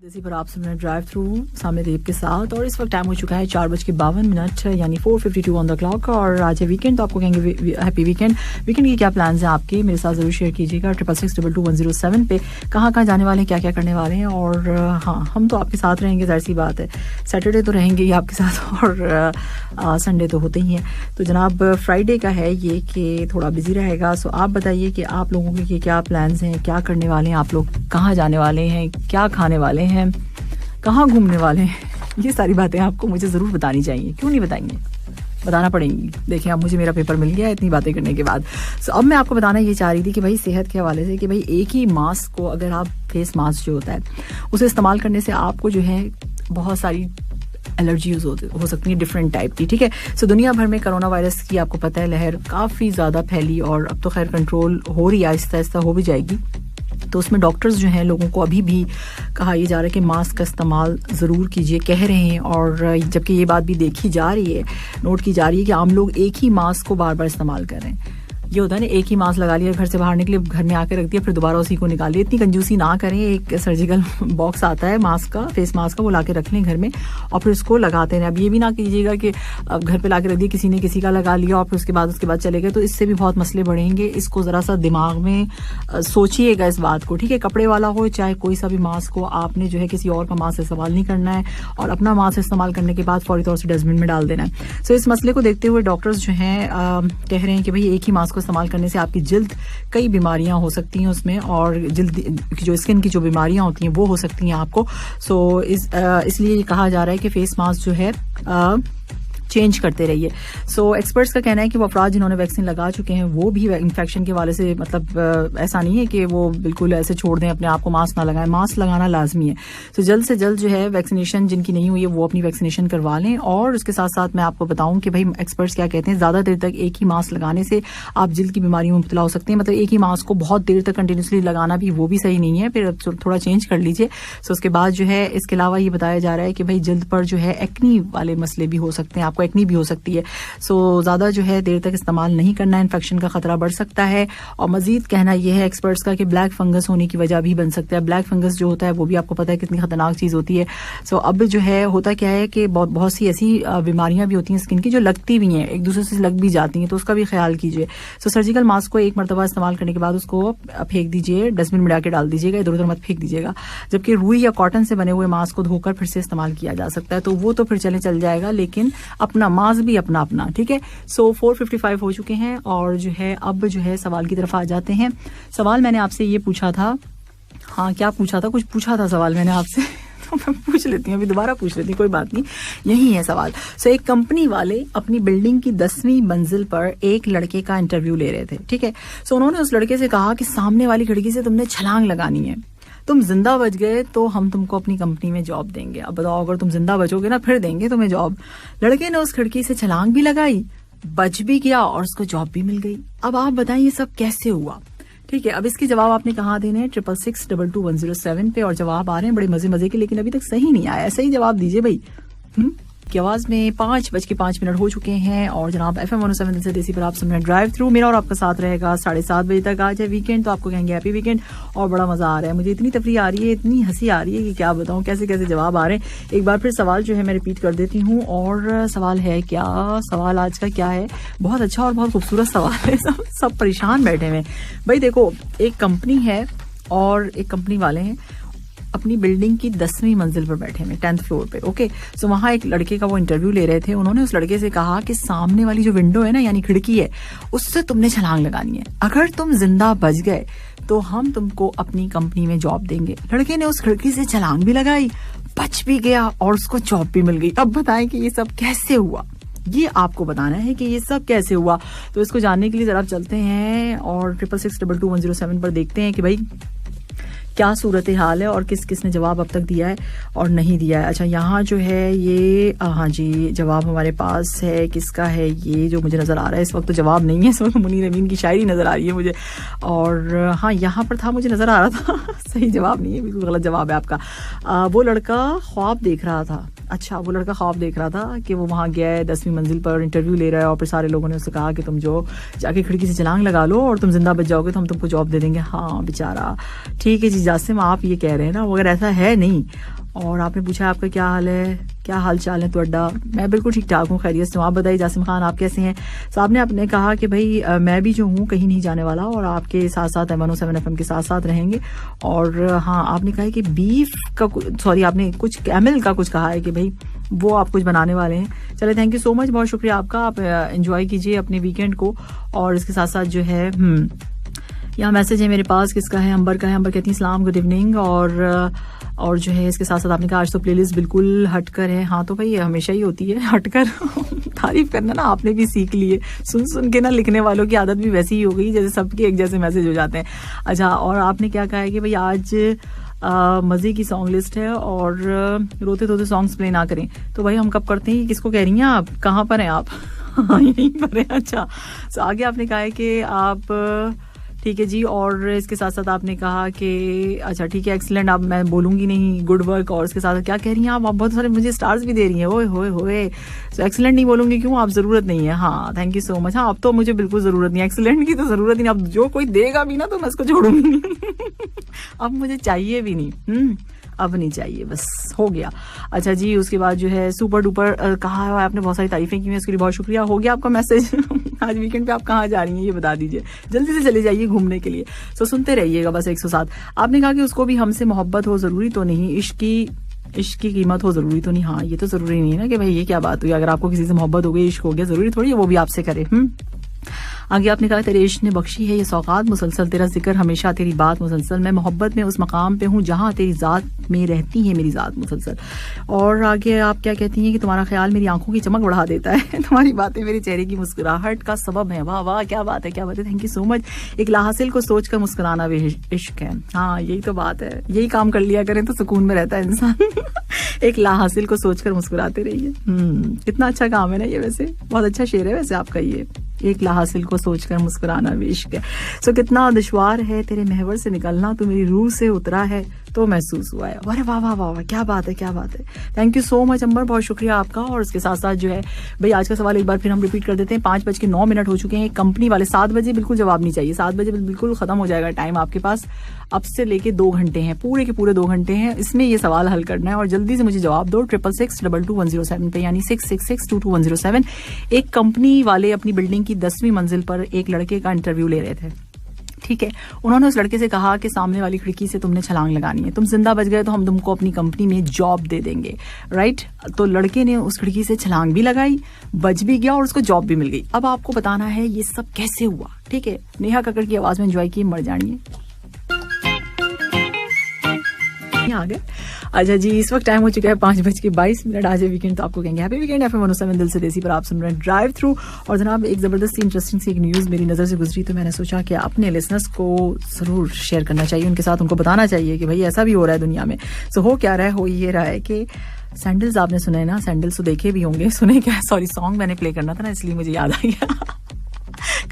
इसी पर आप सुन रहे हैं ड्राइव थ्रू सामने देव के साथ और इस वक्त टाइम हो चुका है 4:52 यानी 4:52 ऑन द क्लॉक। और आज है वीकेंड, तो आपको कहेंगे हैप्पी वीकेंड। वीकेंड के क्या प्लान्स हैं आपके, मेरे साथ जरूर शेयर कीजिएगा। 666222107 पे कहाँ जाने वाले हैं, क्या क्या करने वाले हैं। और हाँ, हम तो आपके साथ रहेंगे, जाहिर सी बात है। सैटरडे तो रहेंगे ही आपके साथ और संडे तो होते ही हैं। तो जनाब फ्राइडे का है ये कि थोड़ा बिजी रहेगा। सो आप बताइए कि आप लोगों के क्या प्लान्स हैं, क्या करने वाले हैं आप लोग, कहाँ जाने वाले हैं, क्या खाने वाले हैं, कहाँ घूमने वाले हैं। ये सारी बातें आपको मुझे ज़रूर बतानी चाहिए, क्यों नहीं बताएंगे, बताना पड़ेंगी। देखिए अब मुझे मेरा पेपर मिल गया है इतनी बातें करने के बाद। सो अब मैं आपको बताना ये चाह रही थी कि भाई सेहत के हवाले से कि भाई एक ही मास्क को, अगर आप फेस मास्क जो होता है उसे इस्तेमाल करने से आपको जो है बहुत सारी एलर्जीज हो सकती हैं डिफरेंट टाइप की, ठीक है। सो दुनिया भर में कोरोना वायरस की आपको पता है लहर काफ़ी ज़्यादा फैली और अब तो खैर कंट्रोल हो रही है, आहिस्ता आहिस्ता हो भी जाएगी। तो उसमें डॉक्टर्स जो हैं लोगों को अभी भी कहा यह जा रहा है कि मास्क का इस्तेमाल ज़रूर कीजिए, कह रहे हैं। और जबकि ये बात भी देखी जा रही है, नोट की जा रही है कि आम लोग एक ही मास्क को बार बार इस्तेमाल कर रहे हैं। ये होता है ना, एक ही मास्क लगा लिया, घर से बाहर निकले, घर में आकर रख दिया, फिर दोबारा उसी को निकालिए। इतनी कंजूसी ना करें। एक सर्जिकल बॉक्स आता है मास्क का, फेस मास्क का, वो लाके रख लें घर में और फिर उसको लगाते हैं। अब ये भी ना कीजिएगा कि अब घर पे लाके रख दिया, किसी ने किसी का लगा लिया और फिर उसके बाद चले गए, तो इससे भी बहुत मसले बढ़ेंगे। इसको ज़रा सा दिमाग में सोचिएगा इस बात को, ठीक है। कपड़े वाला हो चाहे कोई सा भी मास्क हो, आपने जो है किसी और का मास्क इस्तेमाल नहीं करना है और अपना मास्क इस्तेमाल करने के बाद फौरी तौर से डस्टबिन में डाल देना है। सो इस मसले को देखते हुए डॉक्टर्स जो हैं कह रहे हैं कि भाई एक ही मास्क को इस्तेमाल करने से जिल्द कई बीमारियां हो सकती हैं उसमें, और जिल्द की जो स्किन की जो बीमारियां होती हैं वो हो सकती हैं आपको। सो इसलिए ये कहा जा रहा है कि फेस मास्क जो है चेंज करते रहिए। सो एक्सपर्ट्स का कहना है कि वो अफराद जिन्होंने वैक्सीन लगा चुके हैं वो भी इन्फेक्शन के वाले से, मतलब ऐसा नहीं है कि वो बिल्कुल ऐसे छोड़ दें अपने आप को, मास्क ना लगाएं, मास्क लगाना लाजमी है। तो जल्द से जल्द जो है वैक्सीनेशन जिनकी नहीं हुई है वो अपनी वैक्सीनेशन करवा लें। और उसके साथ साथ मैं आपको बताऊं कि भाई एक्सपर्ट्स क्या कहते हैं, ज़्यादा देर तक एक ही मास्क लगाने से आप जिल्द की बीमारियों में मुब्तला हो सकते हैं। मतलब एक ही मास्क को बहुत देर तक कंटिन्यूसली लगाना भी वो भी सही नहीं है, फिर थोड़ा चेंज कर लीजिए। सो उसके बाद जो है इसके अलावा ये बताया जा रहा है कि भाई जिल्द पर जो है एक्नी वाले मसले भी हो सकते हैं, आपको एक्नी भी हो सकती है। सो ज्यादा जो है देर तक इस्तेमाल नहीं करना है, इन्फेक्शन का खतरा बढ़ सकता है। और मजीद कहना यह है एक्सपर्ट्स का कि ब्लैक फंगस होने की वजह भी बन सकता है। ब्लैक फंगस जो होता है वो भी आपको पता है कितनी खतरनाक चीज होती है। सो अब जो है होता क्या है कि बहुत सी ऐसी बीमारियां भी होती हैं स्किन की जो लगती भी हैं, एक दूसरे से लग भी जाती हैं, तो उसका भी ख्याल कीजिए। सो सर्जिकल मास्क को एक मरतबा इस्तेमाल करने के बाद उसको फेंक दीजिए, डस्टबिन में डाल डाल दीजिएगा, इधर उधर मत फेंक दीजिएगा। जबकि रुई या कॉटन से बने हुए मास्क को धोकर फिर से इस्तेमाल किया जा सकता है, तो वो तो फिर चल जाएगा, लेकिन अपना मास्क भी अपना, ठीक है। सो 4:55 हो चुके हैं और जो है अब जो है सवाल की तरफ आ जाते हैं। सवाल मैंने आपसे ये पूछा था, हाँ क्या पूछा था, कुछ पूछा था सवाल मैंने आपसे तो मैं पूछ लेती हूँ, अभी दोबारा पूछ लेती हूँ, कोई बात नहीं, यही है सवाल। सो एक कंपनी वाले अपनी बिल्डिंग की 10वीं मंजिल पर एक लड़के का इंटरव्यू ले रहे थे, ठीक है। सो उन्होंने उस लड़के से कहा कि सामने वाली खिड़की से तुमने छलांग लगानी है, तुम जिंदा बच गए तो हम तुमको अपनी कंपनी में जॉब देंगे। अब बताओ अगर तुम जिंदा बचोगे ना फिर देंगे तुम्हें जॉब। लड़के ने उस खिड़की से छलांग भी लगाई, बच भी गया और उसको जॉब भी मिल गई। अब आप बताएं ये सब कैसे हुआ, ठीक है। अब इसके जवाब आपने कहाँ देने हैं, 666222107 पे, और जवाब आ रहे हैं बड़े मजे के, लेकिन अभी तक सही नहीं आया। सही जवाब दीजिए भाई। की आवाज में 5:05 हो चुके हैं और जनाब FM 107 से देसी पर आप सुन रहे हैं ड्राइव थ्रू। मेरा और आपका साथ रहेगा 7:30 बजे तक। आज है वीकेंड, तो आपको कहेंगे हैप्पी वीकेंड और बड़ा मजा आ रहा है। मुझे इतनी तफरी आ रही है, इतनी हंसी आ रही है कि क्या बताऊं, कैसे कैसे जवाब आ रहे हैं। एक बार फिर सवाल जो है मैं रिपीट कर देती हूँ। और सवाल है क्या, सवाल आज का क्या है, बहुत अच्छा और बहुत खूबसूरत सवाल है। सब परेशान बैठे हुए भाई। देखो एक कंपनी है और एक कंपनी वाले हैं अपनी बिल्डिंग की 10वीं मंजिल पर बैठे हैं, 10th फ्लोर पे, ओके। सो वहां एक लड़के का वो इंटरव्यू ले रहे थे। उन्होंने उस लड़के से कहा कि सामने वाली जो विंडो है ना, यानी खिड़की है, उससे तुमने छलांग लगानी है। अगर तुम जिंदा बच गए तो हम तुमको अपनी कंपनी में जॉब देंगे। लड़के ने उस खिड़की से छलांग भी लगाई, बच भी गया और उसको जॉब भी मिल गई। अब बताएं कि ये सब कैसे हुआ, ये आपको बताना है कि ये सब कैसे हुआ। तो इसको जानने के लिए जरा चलते हैं और 666222107 पर देखते हैं कि भाई क्या सूरत हाल है और किस किस ने जवाब अब तक दिया है और नहीं दिया है। अच्छा यहाँ जो है ये हाँ जी जवाब हमारे पास है, किसका है ये जो मुझे नज़र आ रहा है इस वक्त, तो जवाब नहीं है, इस वक्त मुनीर अमीन की शायरी नज़र आ रही है मुझे। और हाँ यहाँ पर था, मुझे नज़र आ रहा था सही जवाब नहीं है, बिल्कुल गलत जवाब है आपका। वो लड़का ख्वाब देख रहा था। अच्छा वो लड़का ख्वाब देख रहा था कि वो वहाँ गया है 10वीं मंजिल पर, इंटरव्यू ले रहा है और फिर सारे लोगों ने उससे कहा कि तुम जो जाके खिड़की से छलांग लगा लो और तुम जिंदा बच जाओगे तो हम तुमको जॉब दे देंगे। हाँ बेचारा, ठीक है जी जासिम आप ये कह रहे हैं ना, अगर ऐसा है नहीं और आपने पूछा आपका क्या हाल है, क्या हाल चाल है ਤੁਹਾਡਾ। मैं बिल्कुल ठीक ठाक हूँ, खैरियत से हूँ। आप बताइए जासिम खान, आप कैसे हैं। साहब ने आपने कहा कि भाई मैं भी जो हूँ कहीं नहीं जाने वाला और आपके साथ साथ 107 FM के साथ साथ रहेंगे। और हाँ, आपने कहा है कि बीफ का, सॉरी आपने कुछ कैमल का कुछ कहा है कि भाई वो आप कुछ बनाने वाले हैं। चले, थैंक यू सो मच, बहुत शुक्रिया आपका। आप एंजॉय कीजिए अपने वीकेंड को। और इसके साथ साथ जो है यहाँ मैसेज है मेरे पास, किसका है, अंबर का है। अंबर कहती है सलाम, गुड इवनिंग। और जो है इसके साथ साथ आपने कहा आज तो प्लेलिस्ट बिल्कुल हटकर है। हाँ तो भाई ये हमेशा ही होती है हटकर तारीफ करना ना आपने भी सीख ली है, सुन के ना लिखने वालों की आदत भी वैसी ही हो गई जैसे सबके एक जैसे मैसेज हो जाते हैं। अच्छा, और आपने क्या कहा है कि भाई आज मज़े की सॉन्ग लिस्ट है और रोते धोते सॉन्ग्स प्ले ना करें। तो भाई हम कब करते हैं, किसको कह रही हैं आप, कहाँ पर हैं आप यहीं पर है। अच्छा, तो आगे आपने कहा है कि आप ठीक है जी। और इसके साथ साथ आपने कहा कि अच्छा ठीक है, एक्सीलेंट, अब मैं बोलूंगी नहीं, गुड वर्क। और इसके साथ क्या कह रही हैं आप बहुत सारे मुझे स्टार्स भी दे रही हैं, ओए होए होए। तो एक्सीलेंट नहीं बोलूंगी क्यों, आप ज़रूरत नहीं है। हाँ थैंक यू सो मच। हाँ अब तो मुझे बिल्कुल ज़रूरत नहीं है, एक्सीलेंट की तो ज़रूरत ही नहीं। अब जो कोई देगा भी ना तो मैं उसको छोड़ूंगी नहीं अब मुझे चाहिए भी नहीं, अब नहीं चाहिए, बस हो गया। अच्छा जी, उसके बाद जो है सुपर डुपर कहा है आपने, बहुत सारी तारीफें की हैं, उसके लिए बहुत शुक्रिया। हो गया आपका मैसेज आज वीकेंड पे आप कहाँ जा रही हैं ये बता दीजिए, जल्दी से चले जाइए घूमने के लिए। तो सुनते रहिएगा बस 107। आपने कहा कि उसको भी हमसे मोहब्बत हो, ज़रूरी तो नहीं, इश्क की कीमत हो, ज़रूरी तो नहीं। हाँ ये तो ज़रूरी नहीं है ना कि भाई ये क्या बात हुई, अगर आपको किसी से मोहब्बत हो गई, इश्क हो गया, ज़रूरी थोड़ी है वो भी आपसे करे। आगे आपने कहा तेरे इश्क ने बख्शी है ये सौगात मुसलसल, तेरा जिक्र हमेशा, तेरी बात मुसलसल, मैं मोहब्बत में उस मकाम पे हूँ जहाँ तेरी ज़ात में रहती है मेरी ज़ात मुसलसल। और आगे आप क्या कहती हैं कि तुम्हारा ख्याल मेरी आंखों की चमक बढ़ा देता है, तुम्हारी बातें मेरे चेहरे की मुस्कुराहट का सबब है। वाह वाह, क्या बात है, क्या बात है, थैंक यू सो मच। एक लाहासिल को सोच कर मुस्कुराना भी इश्क है। हाँ यही तो बात है, यही काम कर लिया करें तो सुकून में रहता है इंसान एक लाहासिल को सोच कर मुस्कुराते रहिए। कितना अच्छा काम है ना ये, वैसे बहुत अच्छा शेर है वैसे आपका ये, एक लाहासिल को सोचकर मुस्कुराना भी इश्क है। सो कितना दुश्वार है तेरे महवर से निकलना, तू मेरी रूह से उतरा है तो महसूस हुआ है। अरे वाह वाह वाह वाह, क्या बात है, क्या बात है, थैंक यू सो मच अंबर, बहुत शुक्रिया आपका। और इसके साथ साथ जो है भाई आज का सवाल एक बार फिर हम रिपीट कर देते हैं। 5:09 हो चुके हैं। कंपनी वाले 7 बजे बिल्कुल जवाब नहीं चाहिए, 7 बजे बिल्कुल खत्म हो जाएगा टाइम आपके पास। अब से लेके 2 घंटे हैं, पूरे के पूरे 2 घंटे हैं, इसमें ये सवाल हल करना है और जल्दी से मुझे जवाब दो 666-222107 पे, यानी 666-222107। एक कंपनी वाले अपनी बिल्डिंग की 10वीं मंजिल पर एक लड़के का इंटरव्यू ले रहे थे, ठीक है। उन्होंने उस लड़के से कहा कि सामने वाली खिड़की से तुमने छलांग लगानी है, तुम जिंदा बच गए तो हम तुमको अपनी कंपनी में जॉब दे देंगे, राइट। तो लड़के ने उस खिड़की से छलांग भी लगाई, बच भी गया और उसको जॉब भी मिल गई। अब आपको बताना है ये सब कैसे हुआ, ठीक है। नेहा कक्कड़ की आवाज में एंजॉय किए, मर जानिए। आ गए। अच्छा जी, इस वक्त टाइम हो चुका है 5:22। आज है वीकेंड, तो आपको कहेंगे हैप्पी वीकेंड। FM 107 दिल से देसी पर आप सुन रहे हैं ड्राइव थ्रू। और जनाब एक जबरदस्त इंटरेस्टिंग सी एक न्यूज़ मेरी नज़र से गुजरी, तो मैंने सोचा कि अपने लिसनर्स को ज़रूर शेयर करना चाहिए, उनके साथ उनको बताना चाहिए कि भाई ऐसा भी हो रहा है दुनिया में। सो हो क्या रहा है, हो ये रहा है कि सैंडल्स आपने सुने ना, सैंडल्स तो देखे भी होंगे, सुने क्या, सॉरी सॉन्ग मैंने प्ले करना था ना इसलिए मुझे याद आ गया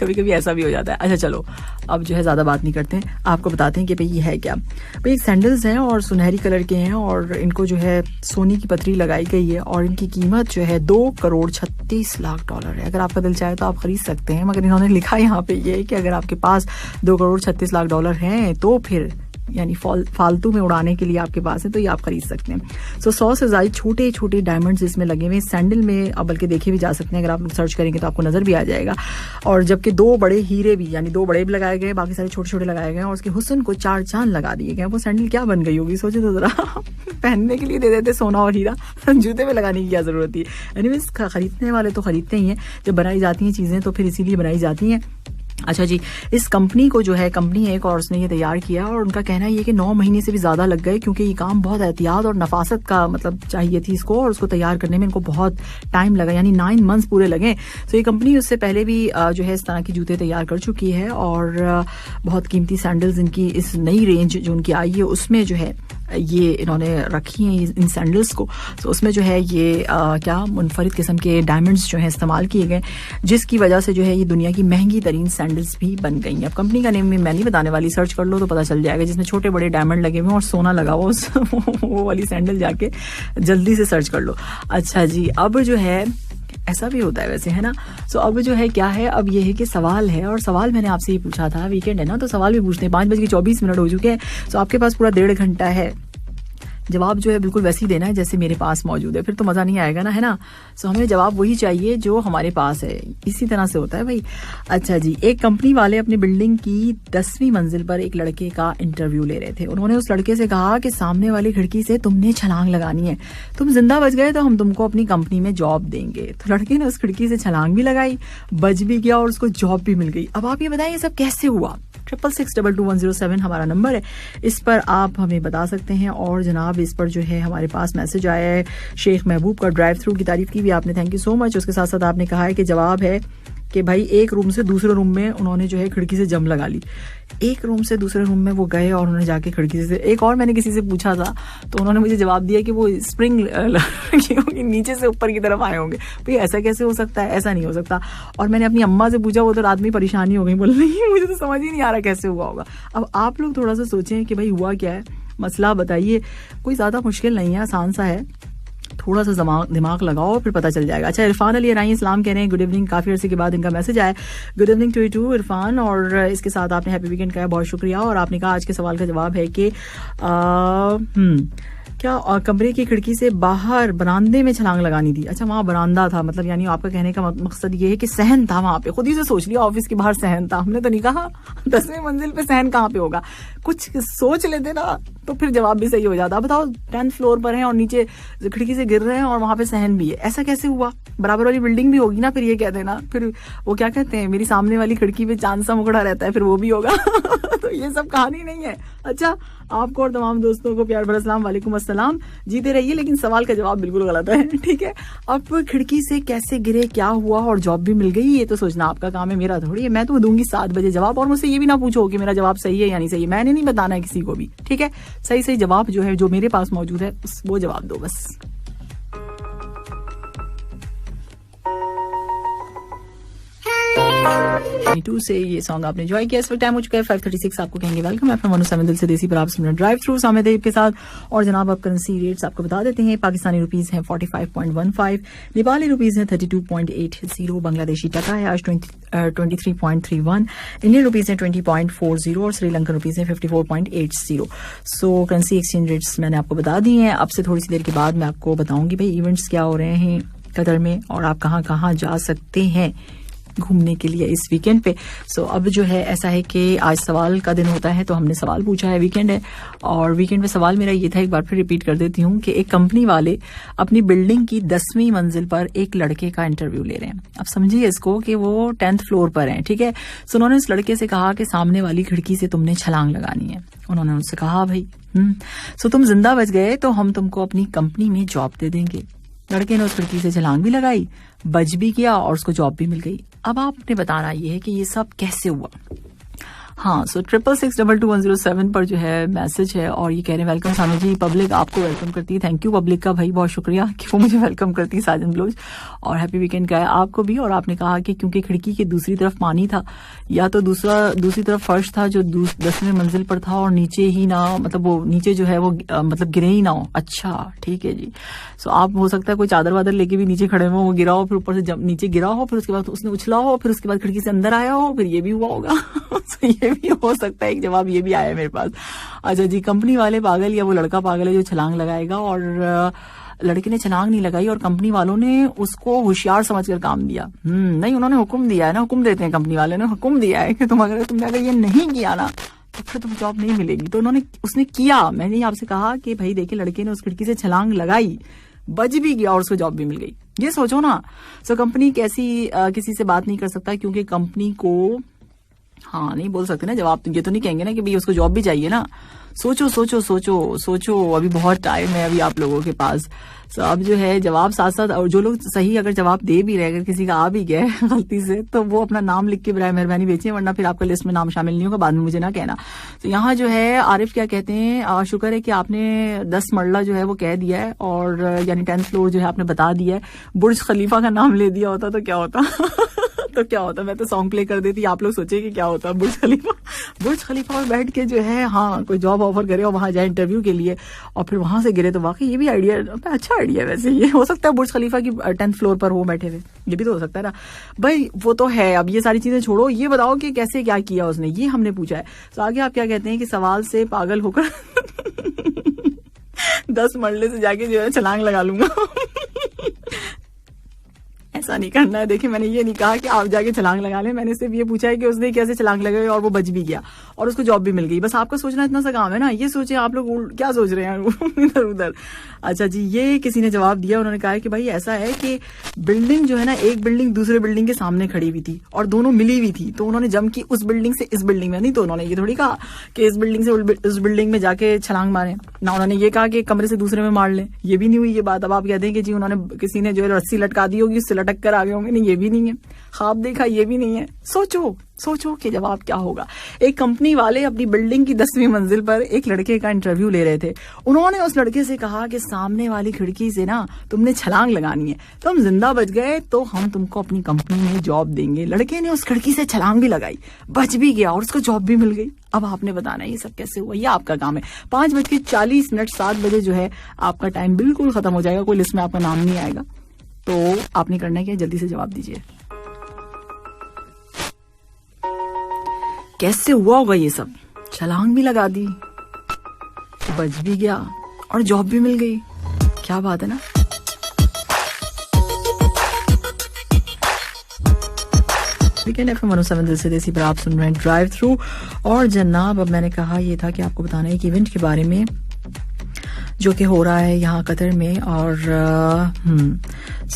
कभी कभी ऐसा भी हो जाता है। अच्छा चलो, अब जो है ज़्यादा बात नहीं करते हैं, आपको बताते हैं कि भाई ये है क्या। भाई सैंडल्स हैं और सुनहरी कलर के हैं और इनको जो है सोने की पथरी लगाई गई है और इनकी कीमत जो है $2,36,00,000 है। अगर आपका दिल चाहे तो आप खरीद सकते हैं, मगर इन्होंने लिखा यहाँ पे ये है कि अगर आपके पास $2,36,00,000 हैं तो फिर यानी फालतू में उड़ाने के लिए आपके पास है तो ये आप खरीद सकते हैं। सो 100 से ज़्यादा छोटे छोटे डायमंड्स इसमें लगे हुए, सैंडल में अब बल्कि देखे भी जा सकते हैं, अगर आप सर्च करेंगे तो आपको नज़र भी आ जाएगा। और जबकि 2 बड़े हीरे भी, यानी 2 बड़े भी लगाए गए, बाकी सारे छोटे छोटे लगाए गए और उसके हुस्न को 4 चांद लगा दिए गए। वो सैंडल क्या बन गई होगी सोचो तो ज़रा पहनने के लिए दे देते सोना और हीरा, जूते में लगाने की क्या ज़रूरत थी। एनीवेज खरीदने वाले तो खरीदते ही हैं, जब बनाई जाती हैं चीज़ें तो फिर इसीलिए बनाई जाती हैं। अच्छा जी, इस कंपनी को जो है, कंपनी है एक और उसने ये तैयार किया और उनका कहना ये कि 9 महीने से भी ज़्यादा लग गए, क्योंकि ये काम बहुत एहतियात और नफासत का मतलब चाहिए थी इसको, और उसको तैयार करने में इनको बहुत टाइम लगा, यानी 9 मंथ्स पूरे लगे। तो ये कंपनी उससे पहले भी जो है इस तरह के जूते तैयार कर चुकी है और बहुत कीमती सैंडल्स इनकी इस नई रेंज जो उनकी आई है उसमें जो है ये इन्होंने रखी हैं इन सैंडल्स को। तो उसमें जो है ये क्या मुनफरिद किस्म के डायमंड्स जो हैं इस्तेमाल किए गए, जिसकी वजह से जो है ये दुनिया की महंगी तरीन सैंडल्स भी बन गई हैं। अब कंपनी का नेम मैं नहीं बताने वाली, सर्च कर लो तो पता चल जाएगा, जिसमें छोटे बड़े डायमंड लगे हुए हैं और सोना लगा हुआ वो वाली सैंडल जाके जल्दी से सर्च कर लो। अच्छा जी, अब जो है ऐसा भी होता है वैसे, है ना। सो अब जो है क्या है, अब ये है कि सवाल है, और सवाल मैंने आपसे ही पूछा था, वीकेंड है ना तो सवाल भी पूछते हैं। 5:24 हो चुके हैं, सो आपके पास पूरा 1.5 घंटा है जवाब जो है बिल्कुल वैसे ही देना है जैसे मेरे पास मौजूद है, फिर तो मजा नहीं आएगा ना, है ना। सो हमें जवाब वही चाहिए जो हमारे पास है, इसी तरह से होता है भाई। अच्छा जी, एक कंपनी वाले अपनी बिल्डिंग की 10वीं मंजिल पर एक लड़के का इंटरव्यू ले रहे थे। उन्होंने उस लड़के से कहा कि सामने वाली खिड़की से तुमने छलांग लगानी है, तुम जिंदा बच गए तो हम तुमको अपनी कंपनी में जॉब देंगे। तो लड़के ने उस खिड़की से छलांग भी लगाई, बच भी गया और उसको जॉब भी मिल गई। अब आप ये बताइए ये सब कैसे हुआ? 66622107 हमारा नंबर है, इस पर आप हमें बता सकते हैं। और जनाब इस पर जो है हमारे पास मैसेज आया है शेख महबूब का, ड्राइव थ्रू की तारीफ की भी आपने, थैंक यू सो मच। उसके साथ साथ आपने कहा है कि जवाब है कि भाई एक रूम से दूसरे रूम में उन्होंने जो है खिड़की से जम लगा ली। एक रूम से दूसरे रूम में वो गए और उन्होंने जाके खिड़की से, एक और मैंने किसी से पूछा था तो उन्होंने मुझे जवाब दिया कि वो स्प्रिंग नीचे से ऊपर की तरफ आए होंगे। भाई ऐसा कैसे हो सकता है? ऐसा नहीं हो सकता। और मैंने अपनी अम्मा से पूछा, वो तो रात में परेशानी हो गई, बोल रही मुझे तो समझ ही नहीं आ रहा कैसे हुआ होगा। अब आप लोग थोड़ा सा सोचें कि भाई हुआ क्या है, मसला बताइए। कोई ज्यादा मुश्किल नहीं है, आसान सा है, थोड़ा सा दिमाग लगाओ फिर पता चल जाएगा। अच्छा, इरफान अली राई इस्लाम कह रहे हैं गुड इवनिंग, काफी अर्से के बाद इनका मैसेज आया। Good evening to you too Irfan. और इसके साथ आपने हैप्पी वीकेंड कहा, बहुत शुक्रिया। और आपने कहा आज के सवाल का जवाब है कि क्या कमरे की खिड़की से बाहर बरामदे में छलांग लगानी थी। अच्छा, वहां बरामदा था, मतलब यानी आपका कहने का मकसद ये है कि सहन था वहां पे। खुद ही से सोच लिया, ऑफिस के बाहर सहन था, हमने तो नहीं कहा। 10वीं मंजिल पे सहन कहाँ पे होगा? कुछ सोच लेते ना तो फिर जवाब भी सही हो जाता। बताओ 10th फ्लोर पर है और नीचे खिड़की से गिर रहे हैं और वहां पे सहन भी है, ऐसा कैसे हुआ? बराबर वाली बिल्डिंग भी होगी ना, फिर ये कहते हैं ना, फिर वो क्या कहते हैं, मेरी सामने वाली खिड़की पे चांद सा मुकड़ा रहता है, फिर वो भी होगा। तो ये सब कहानी नहीं है। अच्छा, आपको और तमाम दोस्तों को प्यार भरा सलाम, वालेकुम अस्सलाम। जीते रहिए, लेकिन सवाल का जवाब बिल्कुल गलत है, ठीक है। अब खिड़की से कैसे गिरे, क्या हुआ और जॉब भी मिल गई, ये तो सोचना आपका काम है, मेरा थोड़ी है। मैं तो दूंगी 7 बजे जवाब, और मुझसे ये भी ना पूछो कि मेरा जवाब सही है या नहीं सही। मैंने नहीं बताना है किसी को भी, ठीक है। सही सही जवाब जो है, जो मेरे पास मौजूद है, वो जवाब दो बस। टू से ये सॉन्ग आपने एंजॉय किया। इस वक्त टाइम हो चुका है 5:36। आपको कहेंगे वेलकम। मैं 107 दिल से देसी पर आप सुन रहे हैं ड्राइव थ्रू सामिद अयूब के साथ। और जनाब अब करेंसी रेट्स आपको बता देते हैं। पाकिस्तानी रुपीस हैं 45.15, नेपाली रुपीस हैं 32.80, बांग्लादेशी टका है आज 23.31, इंडियन रुपीस हैं 20.40 और श्रीलंकन रुपीस हैं 54.80। सो करेंसी एक्सचेंज रेट्स मैंने आपको बता दिए हैं। अब से थोड़ी सी देर के बाद मैं आपको बताऊंगी भाई इवेंट्स क्या हो रहे हैं कतर में और आप कहाँ कहाँ जा सकते हैं घूमने के लिए इस वीकेंड पे। सो अब जो है ऐसा है कि आज सवाल का दिन होता है, तो हमने सवाल पूछा है, वीकेंड है। और वीकेंड में सवाल मेरा ये था, एक बार फिर रिपीट कर देती हूँ, कि एक कंपनी वाले अपनी बिल्डिंग की 10वीं मंजिल पर एक लड़के का इंटरव्यू ले रहे हैं। अब समझिए इसको कि वो 10th फ्लोर पर हैं, ठीक है। सो उन्होंने उस लड़के से कहा कि सामने वाली खिड़की से तुमने छलांग लगानी है। उन्होंने उनसे कहा भाई सो तुम जिंदा बच गए तो हम तुमको अपनी कंपनी में जॉब दे देंगे। लड़के ने उस खिड़की से छलांग भी लगाई, बच भी गया और उसको जॉब भी मिल गई। अब आपने बताना ये है कि ये सब कैसे हुआ। हाँ, सो 66622107 पर जो है मैसेज है और ये कह रहे हैं वेलकम सानू जी, पब्लिक आपको वेलकम करती है। थैंक यू पब्लिक का भाई, बहुत शुक्रिया कि वो मुझे वेलकम करती है। साजन ब्लोज और हैप्पी वीकेंड का है आपको भी। और आपने कहा कि क्योंकि खिड़की की दूसरी तरफ पानी था या तो दूसरी तरफ फर्श था जो 10वीं मंजिल पर था और नीचे ही ना, मतलब वो नीचे जो है वो मतलब गिरे ही ना हो। अच्छा ठीक है जी। सो आप हो सकता है कोई चादर वादर लेके भी नीचे खड़े हो, वो गिरा हो, फिर ऊपर से नीचे गिरा हो, फिर उसके बाद उसने उछला हो, फिर उसके बाद खिड़की से अंदर आया हो, फिर ये भी हुआ होगा। ये भी हो सकता है, एक जवाब ये भी आया है मेरे पास। अच्छा जी, कंपनी वाले पागल या वो लड़का पागल है जो छलांग लगाएगा, और लड़के ने छलांग नहीं लगाई और कंपनी वालों ने उसको होशियार समझकर काम दिया। नहीं, उन्होंने हुक्म दिया है ना, हुक्म देते हैं कंपनी वाले ने, हुक्म दिया है कि तुमने अगर ये नहीं किया ना तो फिर तुम जॉब नहीं मिलेगी। तो उसने किया। मैंने आपसे कहा कि भाई देखिए, लड़के ने उस खिड़की से छलांग लगाई, बच भी गया और उसको जॉब भी मिल गई। ये सोचो ना। सो कंपनी कैसी किसी से बात नहीं कर सकता, क्योंकि कंपनी को हाँ नहीं बोल सकते ना जवाब। ये तो नहीं कहेंगे ना कि भाई उसको जॉब भी चाहिए ना। सोचो सोचो सोचो सोचो, अभी बहुत टाइम है अभी आप लोगों के पास। सो अब जो है जवाब साथ साथ, और जो लोग सही अगर जवाब दे भी रहे, अगर किसी का आ भी गया गलती से, तो वो अपना नाम लिख के बराए मेहरबानी भेजिए, वरना फिर आपका लिस्ट में नाम शामिल नहीं होगा, बाद में मुझे ना कहना। तो यहाँ जो है आरिफ क्या कहते हैं, शुक्र है कि आपने 10 मरला जो है वो कह दिया है, और यानी 10th फ्लोर जो है आपने बता दिया है। बुर्ज खलीफा का नाम ले दिया होता तो क्या होता तो क्या होता, मैं तो सॉन्ग प्ले कर देती, आप लोग सोचे कि क्या होता। बुर्ज खलीफा पर बैठ के जो है, हाँ कोई जॉब ऑफर करे और वहां जाए इंटरव्यू के लिए और फिर वहां से गिरे, तो वाकई ये भी आइडिया अच्छा आइडिया है। वैसे ये हो सकता है बुर्ज खलीफा की 10th फ्लोर पर वो बैठे हुए, ये भी तो हो सकता है ना भाई। वो तो है। अब ये सारी चीजें छोड़ो, ये बताओ कि कैसे क्या किया उसने, ये हमने पूछा है। तो आगे आप क्या कहते हैं कि सवाल से पागल होकर 10 मरले से जाके जो है छलांग लगा लूंगा। ऐसा नहीं करना है। देखिए, मैंने ये नहीं कहा कि आप जाके छलांग लगा लें, मैंने सिर्फ ये पूछा है कि उसने कैसे छलांग लगाई और वो बच भी गया और उसको जॉब भी मिल गई। बस आपका सोचना इतना सा काम है ना, ये सोचे आप लोग क्या सोच रहे हैं इधर उधर। अच्छा जी, ये किसी ने जवाब दिया, उन्होंने कहा कि भाई ऐसा है कि बिल्डिंग जो है ना, एक बिल्डिंग दूसरे बिल्डिंग के सामने खड़ी हुई थी और दोनों मिली हुई थी, तो उन्होंने जम की उस बिल्डिंग से इस बिल्डिंग में, नहीं तो उन्होंने ये थोड़ी कहा कि इस बिल्डिंग से उस बिल्डिंग में जाके छलांग मारे ना, उन्होंने ये कहा कि कमरे से दूसरे में मार लें, ये भी नहीं हुई ये बात। अब आप कहते हैं कि जी उन्होंने किसी ने जो है रस्सी लटका दी होगी, उससे लटक कर आ गए होंगे, नहीं ये भी नहीं है। ख्वाब देखा, ये भी नहीं है। सोचो कि जवाब क्या होगा। एक कंपनी वाले अपनी बिल्डिंग की 10वीं मंजिल पर एक लड़के का इंटरव्यू ले रहे थे। उन्होंने उस लड़के से कहा कि सामने वाली खिड़की से ना तुमने छलांग लगानी है, तुम जिंदा बच गए तो हम तुमको अपनी कंपनी में जॉब देंगे। लड़के ने उस खिड़की से छलांग भी लगाई, बच भी गया और उसको जॉब भी मिल गई। अब आपने बताना ये सब कैसे हुआ, ये आपका काम है। 5:40 7 बजे जो है आपका टाइम बिल्कुल खत्म हो जाएगा, कोई लिस्ट में आपका नाम नहीं आएगा। तो आपने करना क्या, जल्दी से जवाब दीजिए। कैसे हुआ होगा ये सब? छलांग भी लगा दी, बच भी गया और जॉब भी मिल गई। क्या बात है ना। वीकेंड एफएम 107 दिल से देसी पर आप सुन रहे हैं ड्राइव थ्रू। और जनाब, अब मैंने कहा ये था कि आपको बताना है एक इवेंट के बारे में जो कि हो रहा है यहाँ कतर में। और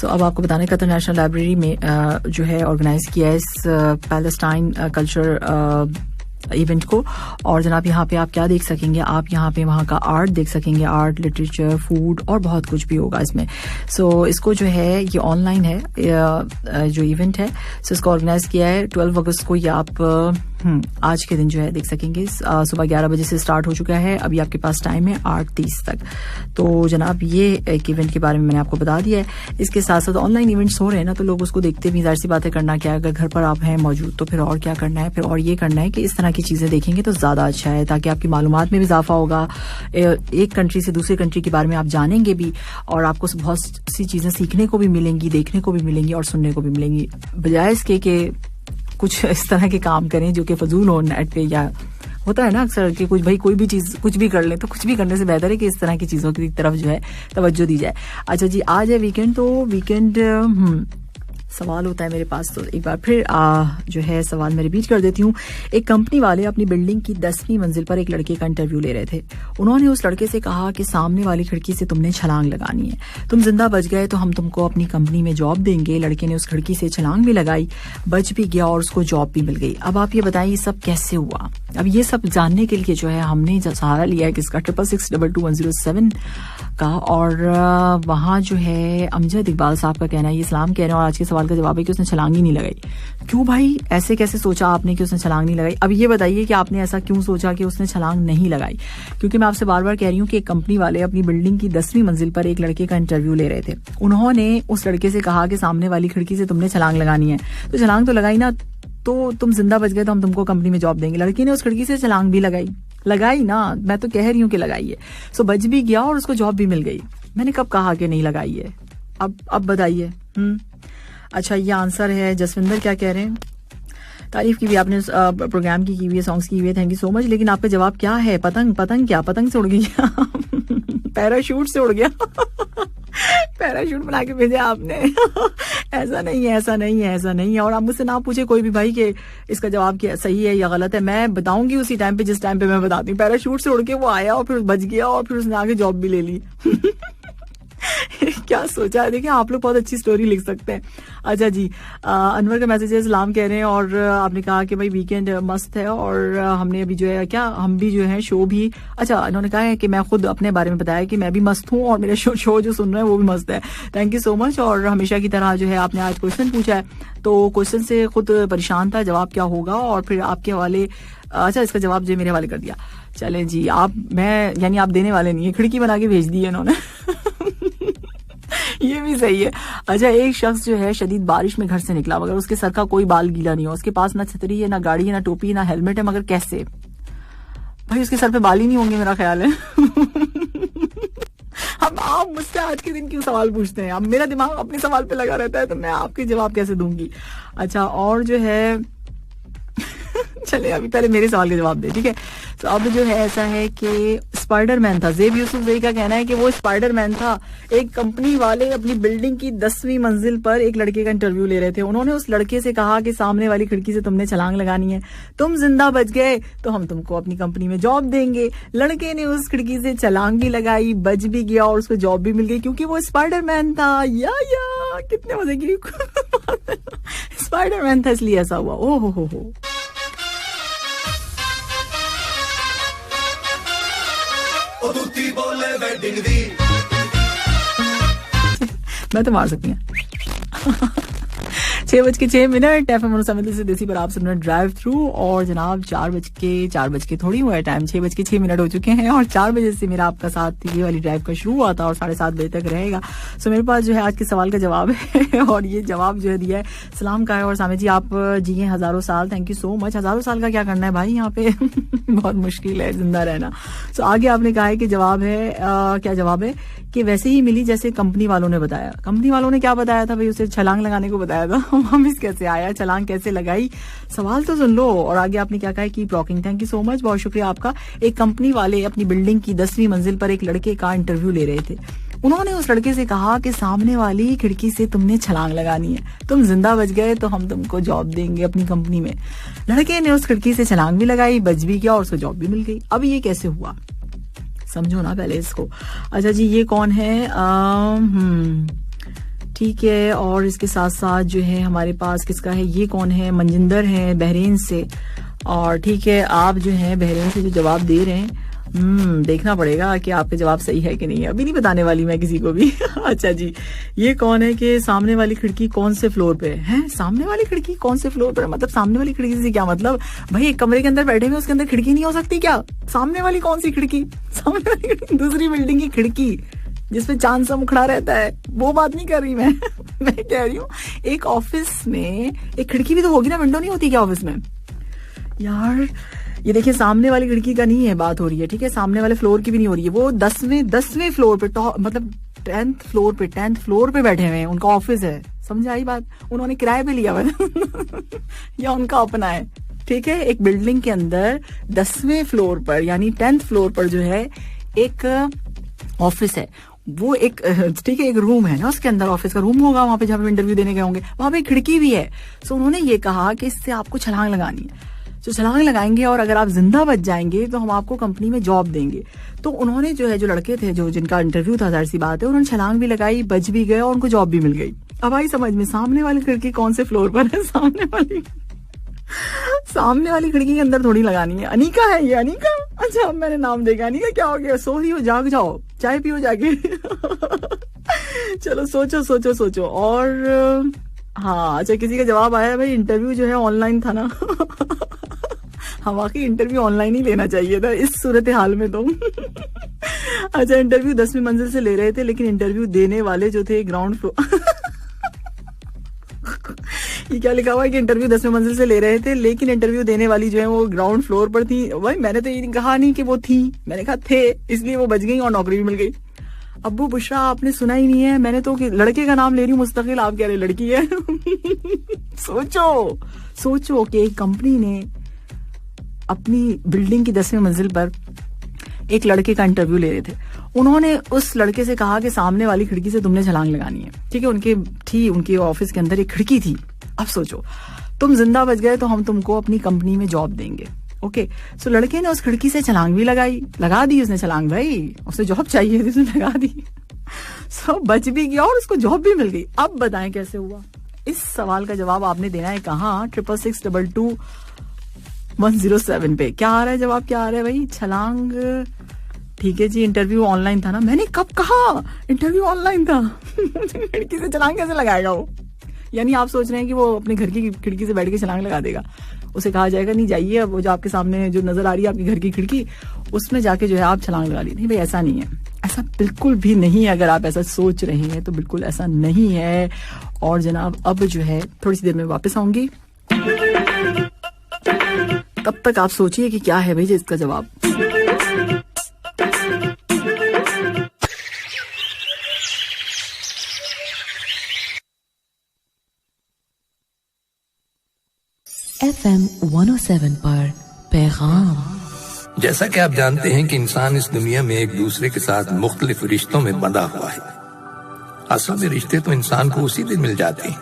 अब आपको बताना है कतर नेशनल लाइब्रेरी में जो है ऑर्गेनाइज किया है इस पैलेस्टाइन कल्चर इवेंट को। और जनाब यहाँ पे आप क्या देख सकेंगे, आप यहाँ पे वहाँ का आर्ट देख सकेंगे, आर्ट, लिटरेचर, फूड और बहुत कुछ भी होगा इसमें। इसको जो है ये ऑनलाइन है जो इवेंट है। इसको ऑर्गेनाइज किया है 12 अगस्त को। ये आप आज के दिन जो है देख सकेंगे। सुबह 11 बजे से स्टार्ट हो चुका है, अभी आपके पास टाइम है 8:30 तक। तो जनाब ये एक इवेंट के बारे में मैंने आपको बता दिया है। इसके साथ साथ ऑनलाइन इवेंट्स हो रहे हैं ना, तो लोग उसको देखते भी, जाहिर सी बातें करना क्या है, अगर घर पर आप हैं मौजूद तो फिर और क्या करना है, फिर और ये करना है कि इस तरह की चीजें देखेंगे तो ज्यादा अच्छा है, ताकि आपकी मालूमात में भी इजाफा होगा। एक कंट्री से दूसरे कंट्री के बारे में आप जानेंगे भी और आपको बहुत सी चीजें सीखने को भी मिलेंगी, देखने को भी मिलेंगी और सुनने को भी मिलेंगी, बजाय इसके कि कुछ इस तरह के काम करें जो कि फजूल हो नेट पे। या होता है ना अक्सर कि कुछ भाई कोई भी चीज कुछ भी कर ले, तो कुछ भी करने से बेहतर है कि इस तरह की चीजों की तरफ जो है तवज्जो दी जाए। अच्छा जी, आज है वीकेंड, तो वीकेंड सवाल होता है मेरे पास, तो एक बार फिर जो है सवाल मैं रिपीट कर देती हूँ। एक कंपनी वाले अपनी बिल्डिंग की 10वीं मंजिल पर एक लड़के का इंटरव्यू ले रहे थे। उन्होंने उस लड़के से कहा कि सामने वाली खिड़की से तुमने छलांग लगानी है, तुम जिंदा बच गए तो हम तुमको अपनी कंपनी में जॉब देंगे। लड़के ने उस खिड़की से छलांग भी लगाई, बच भी गया और उसको जॉब भी मिल गई। अब आप ये बताइए सब कैसे हुआ। अब ये सब जानने के लिए जो है हमने सहारा लिया है किसका, 66622107 का। और वहाँ जो है अमजद इकबाल साहब का कहना है, ये इस्लाम कह रहे हैं और आज के सवाल का जवाब है कि उसने छलांग ही नहीं लगाई। क्यों भाई, ऐसे कैसे सोचा आपने कि उसने छलांग नहीं लगाई? अब ये बताइए कि आपने ऐसा क्यों सोचा कि उसने छलांग नहीं लगाई? क्योंकि मैं आपसे बार बार कह रही हूँ कि एक कंपनी वाले अपनी बिल्डिंग की 10वीं मंजिल पर एक लड़के का इंटरव्यू ले रहे थे। उन्होंने उस लड़के से कहा कि सामने वाली खिड़की से तुमने छलांग लगानी है, तो छलांग तो लगाई ना, तो तुम जिंदा बच गए तो हम तुमको कंपनी में जॉब देंगे। लड़की ने उस खिड़की से छलांग भी लगाई ना, मैं तो कह रही हूँ कि लगाई है। बच भी गया और उसको जॉब भी मिल गई। मैंने कब कहा कि नहीं लगाई है? अब बताइए। अच्छा, ये आंसर है। जसविंदर क्या कह रहे हैं? तारीफ की भी आपने प्रोग्राम की हुई है, सॉन्ग्स की हुई है, थैंक यू सो मच। लेकिन आपका जवाब क्या है? पतंग क्या? पतंग से उड़ गया पैराशूट से उड़ गया पैराशूट बना के भेजा आपने ऐसा नहीं है। और आप मुझसे ना पूछे कोई भी भाई कि इसका जवाब क्या सही है या गलत है, मैं बताऊंगी उसी टाइम पे जिस टाइम पे मैं बताती हूँ। पैराशूट से उड़ के वो आया और फिर बच गया और फिर उसने आगे जॉब भी ले ली क्या सोचा है? देखिए, आप लोग बहुत अच्छी स्टोरी लिख सकते हैं। अच्छा जी, अनवर का मैसेज है, सलाम कह रहे हैं और आपने कहा कि भाई वीकेंड मस्त है और हमने अभी जो है क्या हम भी जो है शो भी, अच्छा इन्होंने कहा है कि मैं खुद अपने बारे में बताया कि मैं भी मस्त हूँ और मेरा शो जो सुन रहे हैं वो भी मस्त है। Thank you so much. और हमेशा की तरह जो है आपने आज क्वेश्चन पूछा है, तो क्वेश्चन से खुद परेशान था जवाब क्या होगा, और फिर आपके हवाले, अच्छा इसका जवाब जो मेरे हवाले कर दिया। चलें जी, यानी आप देने वाले नहीं है, खिड़की बना के भेज दी है इन्होंने ये भी सही है। अच्छा, एक शख्स जो है शदीद बारिश में घर से निकला, मगर उसके सर का कोई बाल गीला नहीं हो, उसके पास ना छतरी है, ना गाड़ी है, ना टोपी है, ना हेलमेट है, मगर कैसे? भाई उसके सर पे बाल ही नहीं होंगे मेरा ख्याल है अब आप मुझसे आज के दिन क्यों सवाल पूछते हैं? अब मेरा दिमाग अपने सवाल पे लगा रहता है तो मैं आपके जवाब कैसे दूंगी? अच्छा, और जो है चले अभी पहले मेरे सवाल के जवाब दे, ठीक है? तो अब जो है ऐसा है कि स्पाइडरमैन था। ज़ेब यूसुफजई का कहना है कि वो स्पाइडरमैन था। एक कंपनी वाले अपनी बिल्डिंग की 10वीं मंजिल पर एक लड़के का इंटरव्यू ले रहे थे। उन्होंने उस लड़के से कहा कि सामने वाली खिड़की से तुमने छलांग लगानी है, तुम जिंदा बच गए तो हम तुमको अपनी कंपनी में जॉब देंगे। लड़के ने उस खिड़की से छलांग भी लगाई, बच भी गया और उसको जॉब भी मिल गई क्योंकि वो स्पाइडरमैन था। या कितने मजे की स्पाइडरमैन था इसलिए ऐसा हुआ। ओ हो। मैं तो मार सकती हूँ। 6:06 FM से देसी पर आप सुन रहे ड्राइव थ्रू। और जनाब 4 बज के थोड़ी हुआ है टाइम, 6:06 हो चुके हैं और 4 बजे से मेरा आपका साथ ये वाली ड्राइव का शुरू हुआ था और 7:30 बजे तक रहेगा। सो मेरे पास जो है आज के सवाल का जवाब है और ये जवाब जो है दिया है सलाम का है। और सामे जी आप जिए हजारों साल, थैंक यू सो मच। हजारों साल का क्या करना है भाई यहाँ पे बहुत मुश्किल है जिंदा रहना। सो आगे आपने कहा है कि जवाब है क्या जवाब है कि वैसे ही मिली जैसे कंपनी वालों ने बताया। कंपनी वालों ने क्या बताया था भाई? उसे छलांग लगाने को बताया था। वापस कैसे आया, छलांग कैसे लगाई, सवाल तो सुन लो। और आगे आपने क्या कहा है? Keep rocking, thank you so much, बहुत शुक्रिया आपका। एक कंपनी वाले अपनी बिल्डिंग की 10वीं मंजिल पर एक लड़के का इंटरव्यू ले रहे थे। उन्होंने उस लड़के से कहा कि सामने वाली खिड़की से तुमने छलांग लगानी है, तुम जिंदा बच गए तो हम तुमको जॉब देंगे अपनी कंपनी में। लड़के ने उस खिड़की से छलांग भी लगाई, बच भी गया और उसको जॉब भी मिल गई। अब ये कैसे हुआ समझो ना पहले इसको। अच्छा जी, ये कौन है? ठीक है। और इसके साथ साथ जो है हमारे पास किसका है? ये कौन है? मनजिंदर है बहरीन से। और ठीक है, आप जो है बहरीन से जो जवाब दे रहे हैं, देखना पड़ेगा कि आपका जवाब सही है कि नहीं है। अभी नहीं बताने वाली मैं किसी को भी। अच्छा जी, ये कौन है कि सामने वाली खिड़की कौन से फ्लोर पे है? सामने वाली खिड़की कौन से फ्लोर पर? मतलब सामने वाली खिड़की से क्या मतलब? भाई एक कमरे के अंदर बैठे हुए उसके अंदर खिड़की नहीं हो सकती क्या? सामने वाली कौन सी खिड़की? सामने वाली खिड़की दूसरी बिल्डिंग की खिड़की जिसपे चांद सा मुखड़ा रहता है, वो बात नहीं कर रही मैं। मैं कह रही हूँ एक ऑफिस में एक खिड़की भी तो होगी ना, विंडो नहीं होती क्या ऑफिस में? यार ये देखिए, सामने वाली खिड़की का नहीं है बात हो रही है, ठीक है? सामने वाले फ्लोर की भी नहीं हो रही है। वो 10वें फ्लोर पे, मतलब 10th फ्लोर पे बैठे हुए हैं, उनका ऑफिस है। समझ आई बात? उन्होंने किराए पे लिया हुआ या उनका अपना है, ठीक है? एक बिल्डिंग के अंदर 10वें फ्लोर पर यानी 10th फ्लोर पर जो है एक ऑफिस है। वो एक ठीक है, एक रूम है ना, उसके अंदर ऑफिस का रूम होगा, वहां पे जहाँ पे इंटरव्यू देने गए होंगे, वहां पे खिड़की भी है। सो उन्होंने ये कहा कि इससे आपको छलांग लगानी है। तो छलांग लगाएंगे और अगर आप जिंदा बच जाएंगे तो हम आपको कंपनी में जॉब देंगे। तो उन्होंने जो है, जो लड़के थे जो जिनका इंटरव्यू था, जाहिर सी बात है, उन्होंने छलांग भी लगाई, बच भी गए और उनको जॉब भी मिल गई। अब आई समझ में, सामने वाली खिड़की कौन से फ्लोर पर है? सामने वाली खिड़की के अंदर थोड़ी लगानी है। अनिका है ये, अनिका। अच्छा, मैंने नाम देखा। अनिका क्या हो गया? सो रही हो, जाग जाओ, चाय पियो जाके। चलो सोचो। और हाँ, अच्छा, किसी का जवाब आया भाई, इंटरव्यू जो है ऑनलाइन था ना। हाँ, वाकई इंटरव्यू ऑनलाइन ही लेना चाहिए था इस सूरत हाल में तो। अच्छा, इंटरव्यू 10वीं मंजिल से ले रहे थे, लेकिन इंटरव्यू देने वाले जो थे ग्राउंड फ्लोर। ये क्या लिखा हुआ है कि इंटरव्यू 10वीं मंजिल से ले रहे थे, लेकिन इंटरव्यू देने वाली जो है वो ग्राउंड फ्लोर पर थी। भाई मैंने तो ये कहा नहीं कि वो थी, मैंने कहा थे, इसलिए वो बच गई और नौकरी भी मिल गई। अब्बू बुशरा आपने सुना ही नहीं है, मैंने तो लड़के का नाम ले रही हूँ मुस्तकिल, आप कह रहे लड़की है। सोचो कि एक कंपनी ने अपनी बिल्डिंग की 10वीं मंजिल पर एक लड़के का इंटरव्यू ले रहे थे। उन्होंने उस लड़के से कहा कि सामने वाली खिड़की से तुमने छलांग लगानी है, ठीक है? उनके ऑफिस के अंदर एक खिड़की थी। अब सोचो, तुम जिंदा बच गए तो हम तुमको अपनी कंपनी में जॉब देंगे। ओके, सो लड़के ने उस खिड़की से छलांग भी लगा दी उसने छलांग। भाई उसे जॉब चाहिए थी, उसने लगा दी। सो बच भी गया और उसको जॉब भी मिल गई। अब बताएं कैसे हुआ? इस सवाल का जवाब आपने देना है कहाँ? 66622107 पे। क्या आ रहा है जवाब? क्या आ रहा है भाई? छलांग। ठीक है जी, इंटरव्यू ऑनलाइन था ना। मैंने कब कहा इंटरव्यू ऑनलाइन था? खिड़की से छलांग कैसे लगाएगा वो? यानी आप सोच रहे हैं कि वो अपने घर की खिड़की से बैठ के छलांग लगा देगा? उसे कहा जाएगा नहीं जाइए, वो जो आपके सामने जो नजर आ रही है आपके घर की खिड़की, उसमें जाके जो है आप छलांग लगा ली। नहीं भाई, ऐसा नहीं है, ऐसा बिल्कुल भी नहीं है। अगर आप ऐसा सोच रहे हैं तो बिल्कुल ऐसा नहीं है। और जनाब अब जो है थोड़ी सी देर में वापस आऊंगी, तब तक आप सोचिए कि क्या है भाई इसका जवाब। FM 107 पर पैगाम। जैसा कि आप जानते हैं कि इंसान इस दुनिया में एक दूसरे के साथ मुख्तलिफ रिश्तों में बंधा हुआ है। असल में रिश्ते तो इंसान को उसी दिन मिल जाते हैं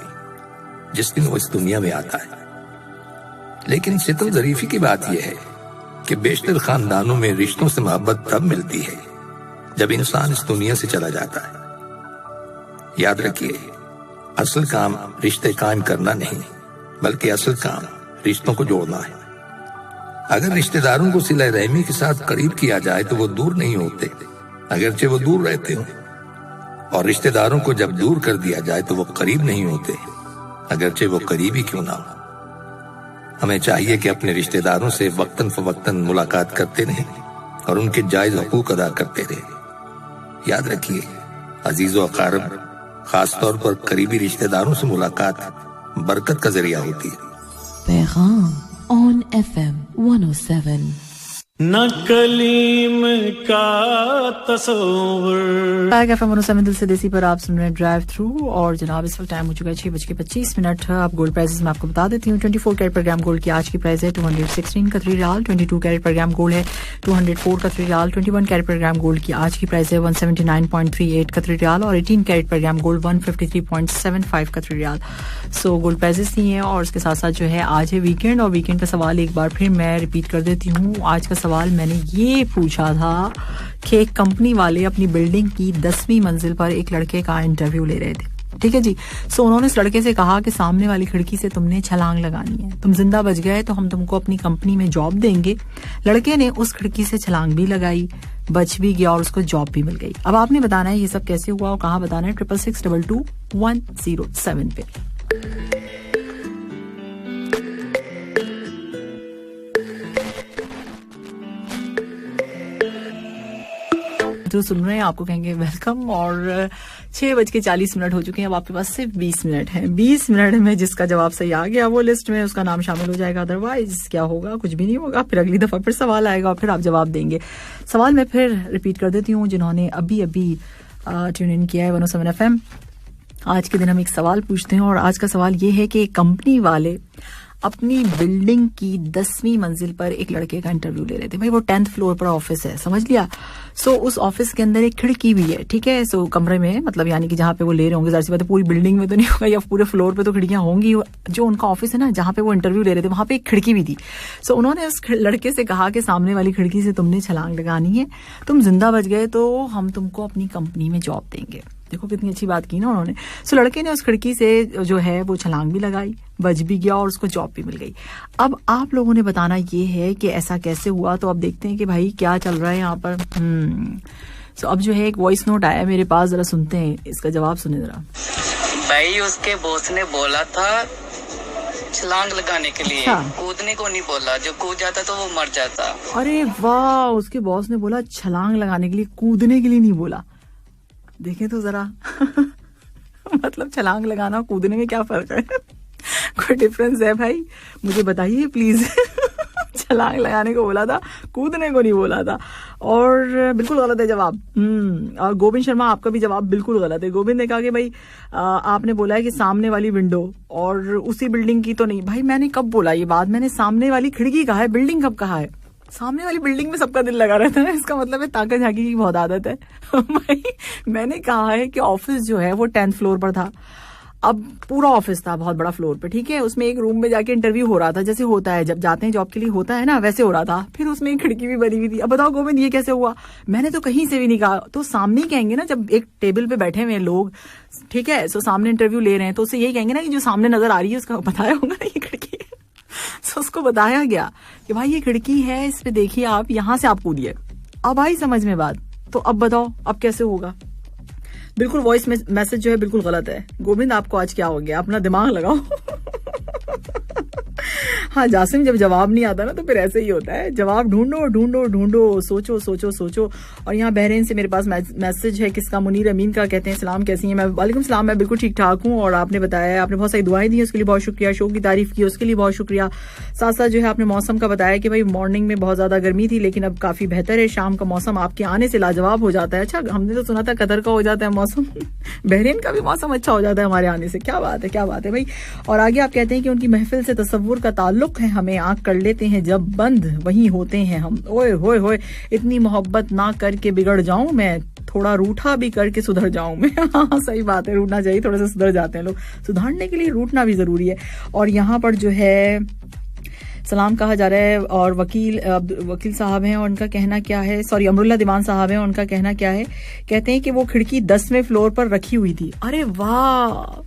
जिस दिन वो इस दुनिया में आता है। लेकिन सितम ज़रीफी की बात यह है कि बेशतर खानदानों में रिश्तों से मोहब्बत तब मिलती है जब इंसान इस दुनिया से चला जाता है। याद रखिए, असल काम रिश्ते कायम करना नहीं, बल्कि असल काम रिश्तों को जोड़ना है। अगर रिश्तेदारों को सिला रहमी के साथ करीब किया जाए तो वो दूर नहीं होते, अगरचे वो दूर रहते हो, और रिश्तेदारों को जब दूर कर दिया जाए तो वो करीब नहीं होते, अगरचे वो करीब ही क्यों ना हो। हमें चाहिए कि अपने रिश्तेदारों से वक्तन फवक्तन मुलाकात करते रहें और उनके जायज हकूक अदा करते रहें। याद रखिए, अजीज़ व अकारब, खासतौर पर करीबी रिश्तेदारों से मुलाकात बरकत का जरिया होती है। पैगाम ऑन FM 107। न कलीम का तस्वुर। FM 107 दिल से देसी पर आप सुन रहे हैं ड्राइव थ्रू। और जनाब इस वक्त टाइम हो चुका है 6:25। अब गोल्ड प्राइसेस मैं आपको बता देती हूँ। 24 कैरेट पर ग्राम गोल्ड की आज की प्राइस है 216 कतरी रियाल। 22 कैरेट पर ग्राम गोल्ड है 204 कतरी रियाल। 21 कैरेट पर ग्राम गोल्ड की आज की प्राइस है 179.38 कतरी रियाल। और 18 कैरेट पर ग्राम गोल्ड 153.75 कतरी रियाल। सो गोल्ड प्राइसेस नहीं है। और उसके साथ साथ जो है आज है वीकेंड, और वीकेंड का सवाल एक बार फिर मैं रिपीट कर देती हूँ। आज का सवाल मैंने ये पूछा था कि एक कंपनी वाले अपनी बिल्डिंग की 10वीं मंजिल पर एक लड़के का इंटरव्यू ले रहे थे। ठीक है जी। सो उन्होंने इस लड़के से कहा कि सामने वाली खिड़की से तुमने छलांग लगानी है, तुम जिंदा बच गए तो हम तुमको अपनी कंपनी में जॉब देंगे। लड़के ने उस खिड़की से छलांग भी लगाई, बच भी गया और उसको जॉब भी मिल गई। अब आपने बताना है ये सब कैसे हुआ और कहाँ बताना है। 66622107 पे। जो सुन रहे हैं आपको कहेंगे वेलकम। और 6:40 हो चुके हैं। अब आपके पास सिर्फ 20 मिनट हैं। 20 मिनट में जिसका जवाब सही आ गया वो लिस्ट में उसका नाम शामिल हो जाएगा, अदरवाइज क्या होगा, कुछ भी नहीं होगा। फिर अगली दफा फिर सवाल आएगा और फिर आप जवाब देंगे। सवाल मैं फिर रिपीट कर देती हूँ जिन्होंने अभी ट्यून इन किया है 107 FM। आज के दिन हम एक सवाल पूछते हैं और आज का सवाल ये है कि कंपनी वाले अपनी बिल्डिंग की 10वीं मंजिल पर एक लड़के का इंटरव्यू ले रहे थे। भाई वो 10th फ्लोर पर ऑफिस है, समझ लिया। सो उस ऑफिस के अंदर एक खिड़की भी है, ठीक है। सो कमरे में मतलब यानी कि जहाँ पे वो ले रहे होंगे, जाहिर सी बात है पूरी बिल्डिंग में तो नहीं होगा या पूरे फ्लोर पे तो खिड़कियां होंगी। जो उनका ऑफिस है ना जहाँ पे वो इंटरव्यू ले रहे थे वहां पे एक खिड़की भी थी। सो उन्होंने उस लड़के से कहा कि सामने वाली खिड़की से तुमने छलांग लगानी है, तुम जिंदा बच गए तो हम तुमको अपनी कंपनी में जॉब देंगे। देखो कितनी अच्छी बात की ना उन्होंने। सो लड़के ने उस खिड़की से जो है वो छलांग भी लगाई, बच भी गया और उसको जॉब भी मिल गई। अब आप लोगों ने बताना ये है कि ऐसा कैसे हुआ। तो अब देखते हैं कि भाई क्या चल रहा है यहाँ पर। सो अब जो है एक वॉइस नोट आया मेरे पास, जरा सुनते हैं, इसका जवाब सुने जरा। भाई उसके बॉस ने बोला था छलांग लगाने के लिए, कूदने को नहीं बोला। जो कूद जाता तो वो मर जाता। अरे वाह, उसके बॉस ने बोला छलांग लगाने के लिए, कूदने के लिए नहीं बोला। देखें तो जरा मतलब छलांग लगाना कूदने में क्या फर्क है? कोई डिफरेंस है भाई? मुझे बताइए प्लीज। छलांग लगाने को बोला था, कूदने को नहीं बोला था। और बिल्कुल गलत है जवाब। और गोविंद शर्मा आपका भी जवाब बिल्कुल गलत है। गोविंद ने कहा कि भाई आपने बोला है कि सामने वाली विंडो और उसी बिल्डिंग की तो नहीं। भाई मैंने कब बोला ये बात? मैंने सामने वाली खिड़की कहा है, बिल्डिंग कब कहा है? सामने वाली बिल्डिंग में सबका दिल लगा रहता है, इसका मतलब है ताकत झांकी की बहुत आदत है। भाई मैंने कहा है कि ऑफिस जो है वो 10th फ्लोर पर था। अब पूरा ऑफिस था बहुत बड़ा फ्लोर पे, ठीक है। उसमें एक रूम में जाके इंटरव्यू हो रहा था, जैसे होता है जब जाते हैं जॉब के लिए होता है ना, वैसे हो रहा था। फिर उसमें एक खिड़की भी बनी हुई थी। अब बताओ गोविंद ये कैसे हुआ? मैंने तो कहीं से भी नहीं कहा। तो सामने ही कहेंगे ना, जब एक टेबल पे बैठे हुए हैं लोग, ठीक है, सो सामने इंटरव्यू ले रहे हैं तो उससे यही कहेंगे ना कि जो सामने नजर आ रही है उसका बताया होगा ना ये खिड़की है। तो उसको बताया गया कि भाई ये खिड़की है, इस पे देखिए आप, यहां से आप कूदिए। अब आई समझ में बात? तो अब बताओ अब कैसे होगा? बिल्कुल वॉइस मैसेज जो है बिल्कुल गलत है। गोविंद आपको आज क्या हो गया? अपना दिमाग लगाओ। हाँ जासिम, जब जवाब नहीं आता ना तो फिर ऐसे ही होता है। जवाब ढूंढो ढूंढो ढूंढो, सोचो सोचो सोचो। और यहाँ बहरीन से मेरे पास मैसेज है किसका, मुनीर अमीन का। कहते हैं सलाम, कैसी हैं? मैं वालेकुम सलाम, मैं बिल्कुल ठीक ठाक हूँ। और आपने बताया, आपने बहुत सारी दुआएं दी उसके लिए बहुत शुक्रिया। शो की तारीफ की उसके लिए बहुत शुक्रिया। साथ साथ जो है आपने मौसम का बताया कि भाई मॉर्निंग में बहुत ज्यादा गर्मी थी लेकिन अब काफी बेहतर है। शाम का मौसम आपके आने से लाजवाब हो जाता है। अच्छा, हमने तो सुना था कतर का हो जाता है मौसम। बहरीन का भी मौसम अच्छा हो जाता है हमारे आने से। क्या बात है, क्या बात है भाई। और आगे आप कहते हैं कि उनकी महफिल से तसव्वुर का ताल्लुक ताल्लुक है हमें, आंख कर लेते हैं जब बंद वहीं होते हैं हम। ओए होए होए, इतनी मोहब्बत ना करके बिगड़ जाऊं मैं, थोड़ा रूठा भी करके सुधर जाऊं मैं। हाँ सही बात है, रूठना चाहिए, थोड़ा सा सुधर जाते हैं लोग, सुधारने के लिए रूठना भी जरूरी है। और यहाँ पर जो है सलाम कहा जा रहा है, और वकील साहब हैं और उनका कहना क्या है, सॉरी अमरुल्ला दीवान साहब हैं, उनका कहना क्या है, कहते हैं कि वो खिड़की 10वें फ्लोर पर रखी हुई थी। अरे वाह,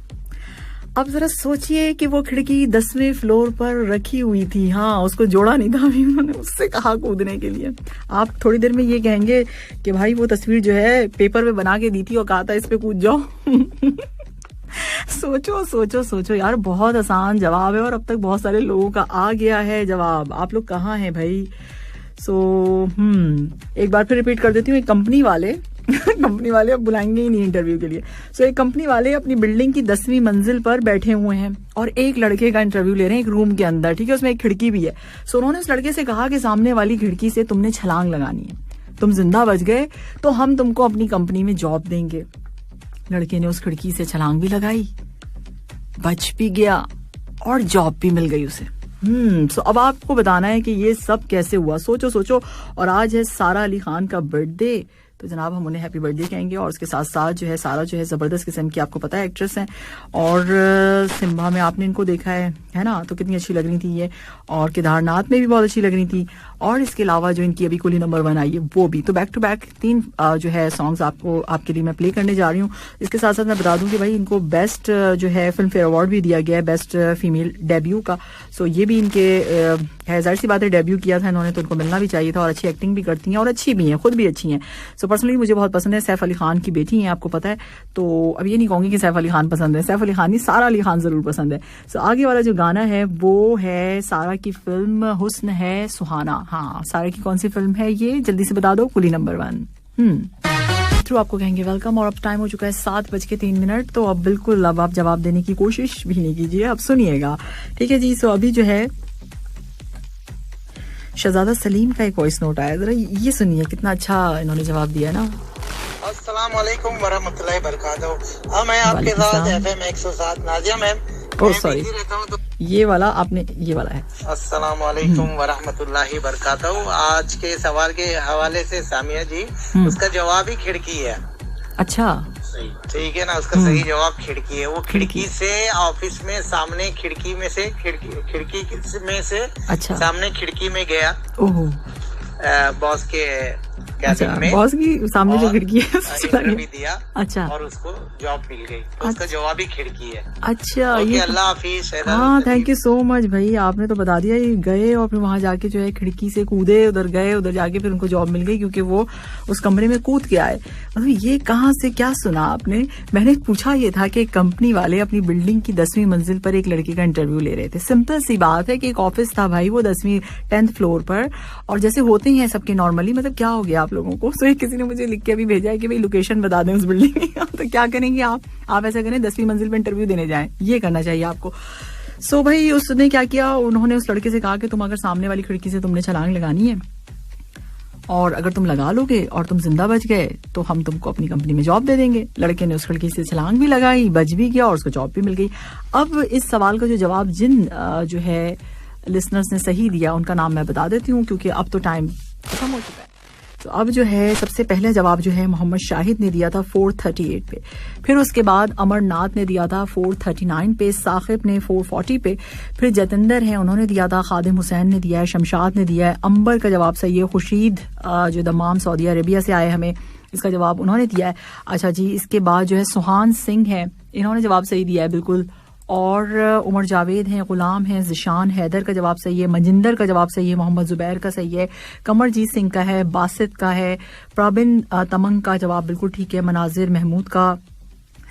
अब जरा सोचिए कि वो खिड़की 10वें फ्लोर पर रखी हुई थी। हाँ, उसको जोड़ा नहीं था, अभी उन्होंने उससे कहा कूदने के लिए। आप थोड़ी देर में ये कहेंगे कि भाई वो तस्वीर जो है पेपर में बना के दी थी और कहा था इस पे कूद जाओ। सोचो सोचो सोचो यार, बहुत आसान जवाब है और अब तक बहुत सारे लोगों का आ गया है जवाब। आप लोग कहाँ हैं भाई? एक बार फिर रिपीट कर देती हूँ। एक कंपनी वाले कंपनी वाले अब बुलाएंगे ही नहीं इंटरव्यू के लिए। एक कंपनी वाले अपनी बिल्डिंग की 10वीं मंजिल पर बैठे हुए हैं और एक लड़के का इंटरव्यू ले रहे हैं एक रूम के अंदर, ठीक है, उसमें एक खिड़की भी है। उन्होंने उस लड़के से कहा कि सामने वाली खिड़की से तुमने छलांग लगानी है, तुम जिंदा बच गए तो हम तुमको अपनी कंपनी में जॉब देंगे। लड़के ने उस खिड़की से छलांग भी लगाई, बच भी गया और जॉब भी मिल गई उसे। अब आपको बताना है कि ये सब कैसे हुआ। सोचो सोचो। और आज है सारा अली खान का बर्थडे, तो जनाब हम उन्हें हैप्पी बर्थडे कहेंगे। और उसके साथ साथ जो है सारा जो है जबरदस्त किस्म की, आपको पता है, एक्ट्रेस हैं और सिम्बा में आपने इनको देखा है ना, तो कितनी अच्छी लग रही थी ये, और केदारनाथ में भी बहुत अच्छी लग रही थी। और इसके अलावा जो इनकी अभी कुली नंबर 1 आई है वो भी। तो बैक टू बैक 3 जो है सॉन्ग्स आपके लिए मैं प्ले करने जा रही हूँ। इसके साथ साथ मैं बता दूं कि भाई इनको बेस्ट जो है फिल्म फेयर अवार्ड भी दिया गया है, बेस्ट फीमेल डेब्यू का। ये भी इनके है, जाहिर सी बात है, डेब्यू किया था इन्होंने तो इनको मिलना भी चाहिए था। और अच्छी एक्टिंग भी करती हैं और अच्छी भी हैं, खुद भी अच्छी हैं। पर्सनली मुझे बहुत पसंद है। सैफ अली खान की बेटी हैं, आपको पता है। तो अब ये नहीं कहूंगी कि सैफ अली खान पसंद है, सैफ अली खान नहीं, सारा अली खान जरूर पसंद है। आगे वाला जो गाना है वो है सारा की फिल्म हुस्न है सुहाना। हाँ, सारा की कौन सी फिल्म है ये, जल्दी से बता दो। कुली नंबर 1 थ्रू आपको कहेंगे वेलकम। और अब टाइम हो चुका है 7:03। तो अब बिल्कुल अब आप जवाब देने की कोशिश भी नहीं कीजिए, अब सुनिएगा, ठीक है जी। अभी जो है शहजादा सलीम का एक वॉइस नोट आया, जरा ये सुनिए, कितना अच्छा इन्होंने जवाब दिया ना। अस्सलाम वालेकुम वरहमतुल्लाहि वबरकातुहू। मैं आपके साथ FM 107 Nazia ma'am. Oh sorry, ये वाला आपने, ये वाला है। अस्सलाम वालेकुम वरहमतुल्लाहि वबरकातुहू। आज के सवाल के हवाले से सामिया जी, उसका जवाब ही खिड़की है। अच्छा, ठीक है ना, उसका सही जवाब खिड़की है। वो खिड़की से ऑफिस में सामने खिड़की में से अच्छा, सामने खिड़की में गया। ओह, बॉस के में, बॉस की सामने जो खिड़की है भी दिया। अच्छा, और उसको जॉब मिल गई। तो उसका जवाब ही खिड़की है। अच्छा, ये अल्लाह हाफिज। हाँ, थैंक यू सो मच भाई, आपने तो बता दिया। ये गए और फिर वहां जाके जो है खिड़की से कूदे, उधर गए, उधर जाके फिर उनको जॉब मिल गई क्योंकि वो उस कमरे में कूद के आए। मतलब ये कहाँ से क्या सुना आपने? मैंने पूछा ये था कि कंपनी वाले अपनी बिल्डिंग की 10वीं मंजिल पर एक लड़के का इंटरव्यू ले रहे थे। सिंपल सी बात है कि एक ऑफिस था भाई, वो 10th फ्लोर पर, और जैसे होते हैं सबके नॉर्मली, मतलब क्या हो गया आप लोगों को। किसी ने मुझे लिख के भी भेजा है कि भाई लोकेशन बता दें उस बिल्डिंग की। तो क्या करेंगे आप ऐसा करें, 10वीं मंजिल पे इंटरव्यू देने जाएं, ये करना चाहिए आपको। भाई उसने क्या किया, उन्होंने उस लड़के से कहा कि तुम अगर सामने वाली खिड़की से तुमने छलांग लगानी है और अगर तुम लगा लोगे और तुम जिंदा बच गए तो हम तुमको अपनी कंपनी में जॉब दे देंगे। लड़के ने उस खिड़की से छलांग भी लगाई, बच भी गया और उसको जॉब भी मिल गई। अब इस सवाल का जो जवाब जिन जो है लिसनर्स ने सही दिया उनका नाम मैं बता देती हूँ क्योंकि अब तो टाइम खत्म हो चुका है। तो अब जो है सबसे पहले जवाब जो है मोहम्मद शाहिद ने दिया था 438 पे, फिर उसके बाद अमरनाथ ने दिया था 439 पे, साकिब ने 440 पे, फिर जतिंदर हैं उन्होंने दिया था, खादिम हुसैन ने दिया है, शमशाद ने दिया है, अंबर का जवाब सही है, खुशीद जो दमाम सऊदी अरेबिया से आए हमें, इसका जवाब उन्होंने दिया है। अच्छा जी, इसके बाद जो है सुहान सिंह है, इन्होंने जवाब सही दिया है बिल्कुल, और उमर जावेद हैं, गुलाम हैं, जिशान हैदर का जवाब सही है, मजिंदर का जवाब सही है, मोहम्मद जुबैर का सही है, कमरजीत सिंह का है, बासित का है, प्रबिन तमंग का जवाब बिल्कुल ठीक है, मनाजिर महमूद का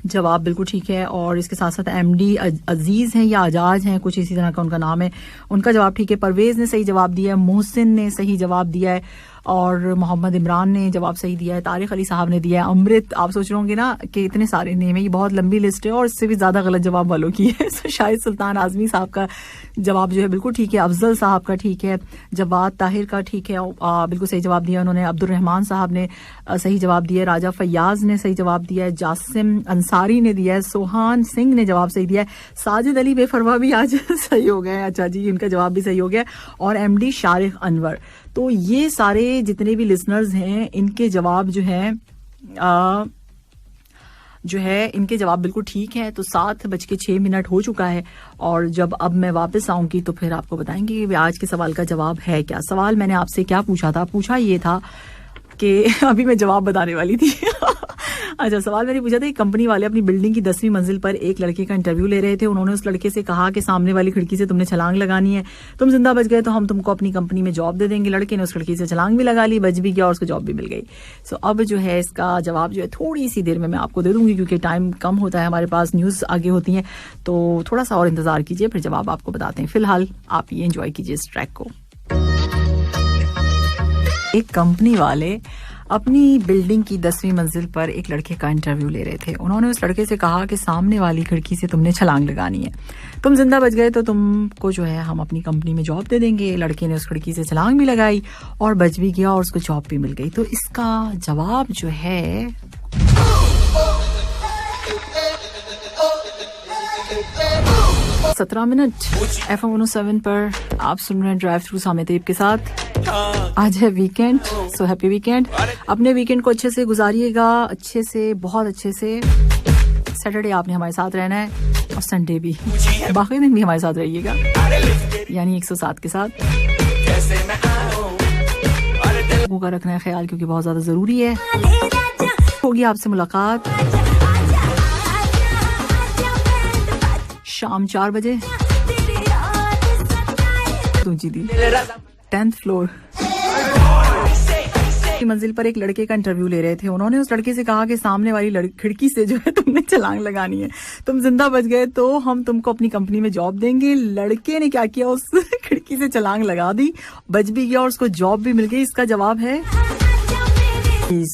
जवाब बिल्कुल ठीक है, और इसके साथ साथ MD अजीज हैं या आजाज हैं, कुछ इसी तरह का उनका नाम है, उनका जवाब ठीक है, परवेज ने सही जवाब दिया है, मोहसिन ने सही जवाब दिया है, और मोहम्मद इमरान ने जवाब सही दिया है, तारिक अली साहब ने दिया है, अमृत, आप सोच रहे होंगे ना कि इतने सारे नेम है, ये बहुत लंबी लिस्ट है और इससे भी ज्यादा गलत जवाब वालों की है। शाहिद सुल्तान आजमी साहब का जवाब जो है बिल्कुल ठीक है, अफजल साहब का ठीक है, जवाद ताहिर का ठीक है, बिल्कुल सही जवाब दिया उन्होंने, अब्दुल रहमान साहब ने सही जवाब दिया है, राजा फैयाज ने सही जवाब दिया है, जासिम अंसारी ने दिया है, सोहान सिंह ने जवाब सही दिया है, साजिद अली बेफरवा भी आज सही हो गए, अच्छा जी इनका जवाब भी सही हो गया, और एमडी शारिक अनवर। तो ये सारे जितने भी लिसनर्स हैं इनके जवाब जो है इनके जवाब बिल्कुल ठीक है। तो 7:06 हो चुका है और जब अब मैं वापस आऊंगी तो फिर आपको बताएंगे कि आज के सवाल का जवाब है क्या। सवाल मैंने आपसे क्या पूछा था, पूछा ये था कि अभी मैं जवाब बताने वाली थी। अच्छा, सवाल मैंने पूछा था कि कंपनी वाले अपनी बिल्डिंग की 10वीं मंजिल पर एक लड़के का इंटरव्यू ले रहे थे। उन्होंने उस लड़के से कहा कि सामने वाली खिड़की से तुमने छलांग लगानी है, तुम जिंदा बच गए तो हम तुमको अपनी कंपनी में जॉब दे देंगे। लड़के ने उस खिड़की से छलांग भी लगा ली, बच भी गया और उसको जॉब भी मिल गई। सो अब जो है इसका जवाब जो है थोड़ी सी देर में मैं आपको दे दूंगी, क्योंकि टाइम कम होता है हमारे पास, न्यूज आगे होती है, तो थोड़ा सा और इंतजार कीजिए, फिर जवाब आपको बताते हैं। फिलहाल आप ये एंजॉय कीजिए इस ट्रैक को। एक कंपनी वाले अपनी बिल्डिंग की 10वीं मंजिल पर एक लड़के का इंटरव्यू ले रहे थे। उन्होंने उस लड़के से कहा कि सामने वाली खिड़की से तुमने छलांग लगानी है, तुम जिंदा बच गए तो तुमको जो है हम अपनी कंपनी में जॉब दे देंगे। लड़के ने उस खिड़की से छलांग भी लगाई और बच भी गया और उसको जॉब भी मिल गई। तो इसका जवाब जो है 17 FM 107 पर आप सुन रहे हैं ड्राइव थ्रू सामे तैयब के साथ। आज है वीकेंड, सो हैप्पी वीकेंड। अपने वीकेंड को अच्छे से गुजारिएगा, अच्छे से, बहुत अच्छे से। सैटरडे आपने हमारे साथ रहना है और संडे भी, बाकी दिन भी हमारे साथ रहिएगा, यानी 107 के साथ। लोगों का रखना है ख्याल क्योंकि बहुत ज्यादा जरूरी है। होगी आपसे मुलाकात शाम 4 बजे। जी दी 10th फ्लोर की मंजिल पर एक लड़के का इंटरव्यू ले रहे थे। उन्होंने उस लड़के से कहा कि सामने वाली खिड़की से जो है तुमने छलांग लगानी है, तुम जिंदा बच गए तो हम तुमको अपनी कंपनी में जॉब देंगे। लड़के ने क्या किया, उस खिड़की से छलांग लगा दी, बच भी गया और उसको जॉब भी मिल गई। इसका जवाब है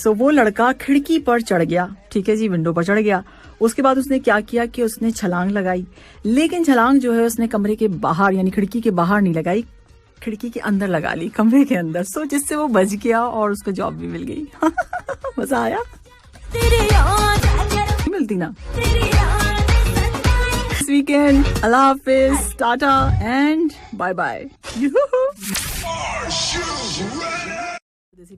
वो लड़का खिड़की पर चढ़ गया, ठीक है जी, विंडो पर चढ़ गया। उसके बाद उसने क्या किया कि उसने छलांग लगाई, लेकिन छलांग जो है उसने कमरे के बाहर यानी खिड़की के बाहर नहीं लगाई, खिड़की के अंदर लगा ली, कमरे के अंदर। सो जिससे वो बच गया और उसको जॉब भी मिल गई। मजा आया, मिलती ना। इस वीकेंड अल्लाह हाफिज, टाटा एंड बाय बाय।